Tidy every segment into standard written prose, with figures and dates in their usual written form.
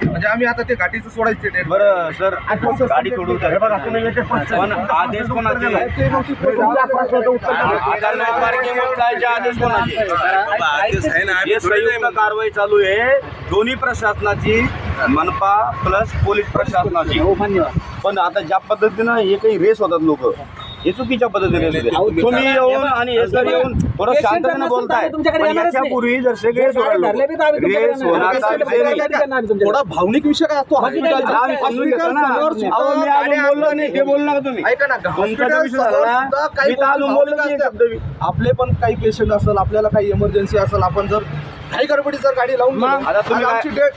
म्हणजे आम्ही आता ते गाडीचं सोडायचे डेट. बरं सर, गाडी सोडू द्या. पण आदेश कोणाचे? आदेश कोणाचे? हे संयुक्त कारवाई चालू आहे दोन्ही प्रशासनाची, मनपा प्लस पोलीस प्रशासनाची. पण आता ज्या पद्धतीनं हे काही रेस होतात लोक, हे चुकीच्या पद्धतीने तुम्ही येऊन आणि हे सर येऊन थोडं शांततेने बोलताय. पण याच्यापूर्वी जर सगळे रेस होण्याचा विषय नाही. थोडा भावनिक विषय काय असतो हॉस्पिटलचा. आम्ही समजून घेतो ना. अहो, मी अजून बोललो नाही, ते बोलू नका तुम्ही. ऐका ना, तुमचा जो विषय झाला ना, मी तर अजून बोललो नाही शब्द. आपले पण काही पेशंट असेल, आपल्याला काही इमर्जन्सी असेल, आपण जर काही गडबडी जर गाडी लावून गेलो, आता तुम्ही आमची डेट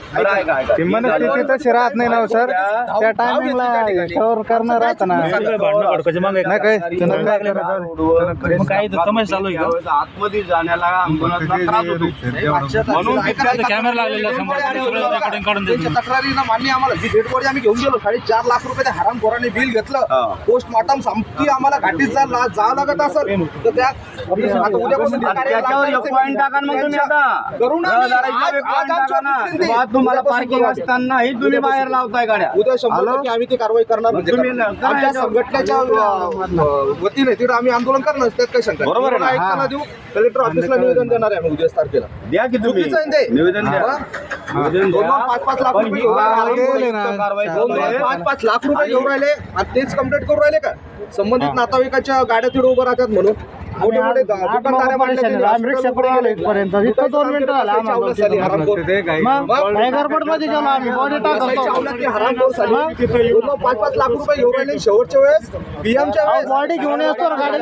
ती मनस्थिती तशी राहत नाही ना सर. त्या टायमिंगला कव्हर करणं राहतं ना. नाही काय आतमध्ये जाण्याला ॲम्ब्युलन्सला त्रास होतो. म्हणून कॅमेरा लागलेला समोर काढून त्यांच्या तक्रारीनं मान्य आम्हाला जी डेड बॉडी आम्ही घेऊन गेलो 4.5 लाख रुपये त्या हरामखोरांनी बिल घेतलं. पोस्टमॉर्टम संपती आम्हाला घाटीत जावं लागत असेल तर त्या आता उद्यापासून त्याच्यावर एक पॉईंट टाका मग तुम्ही आता करू ना. तुम्हाला पार्किंग असतानाही तुम्ही बाहेर लावताय गाड्या. उद्या 100% आम्ही ती कारवाई करणार. म्हणजे आमच्या संघटनेच्या वतीने तिथे आम्ही आंदोलन करणार. त्यात काही शंका बरोबर आहे ना. ऐकताना देऊ. कलेक्टर ऑफिसला निवेदन देणार आहे आम्ही उद्या तारखेला. द्या की तुम्ही चुकीचं आहे ते. निवेदन द्या. 5-5 लाख रुपये घेऊन राहिले. 5-5 लाख रुपये घेऊन राहिले आणि तेच कंप्लीट करून राहिले का? संबंधित नातेवाईकाच्या गाड्या तिथे उभं राहतात म्हणून मोठे मोठे दुकानदार पर्यंत 2 मिनिटं झाला गडबडमध्ये गेलो आम्ही बॉडी टाकतो. 5-5 लाख रुपये घेऊन राहिले शेवटच्या वेळेस पीएमच्या वेळेस. बॉडी घेऊन येतो गाडी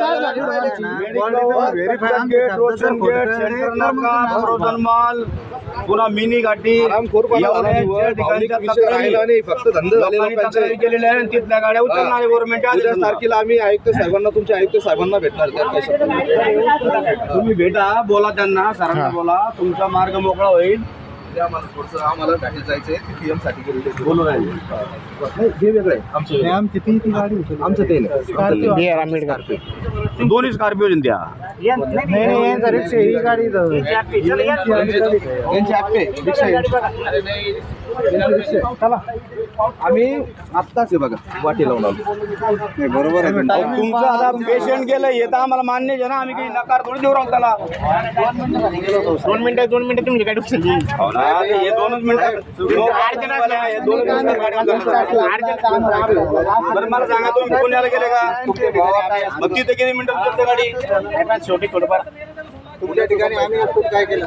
मॉल पुन्हा मिनी घाटी फक्त धंदा झालेला केलेल्या आहे. तिथल्या गाड्या उचलणार गव्हर्नमेंट. तारखेला आम्ही आयुक्त साहेबांना, तुमच्या आयुक्त साहेबांना भेटणार. तुम्ही भेटा, बोला त्यांना, सरांना बोला, तुमचा मार्ग मोकळा होईल. आम्हाला घाटीत जायचंय पीएम साठी बोलू राहिले हे वेगळं आहे. आमची ती गाडी होती. आमचं ते नाही. आंबेडकर दोन्ही स्कॉर्पिओ द्या. नाही रिक्षा ही गाडी यांची ऍक्ट आहे. चला आम्ही आत्ताच आहे बघा वाटी लावून आलो. बरोबर आहे. तुमचं आता पेशंट गेलं हे तर आम्हाला मान्य आहे ना. आम्ही काही नकार थोडी देऊ राहू त्याला. 2 मिनिटं तुमची गाडी उचलली. हे 2 मिनिटं. बरं मला सांगा, तुम्ही पुण्याला गेले का? मग तिथे किती मिनिटं उचलते गाडी? शेवटी थोडंफार तुमच्या ठिकाणी आम्ही काय केलं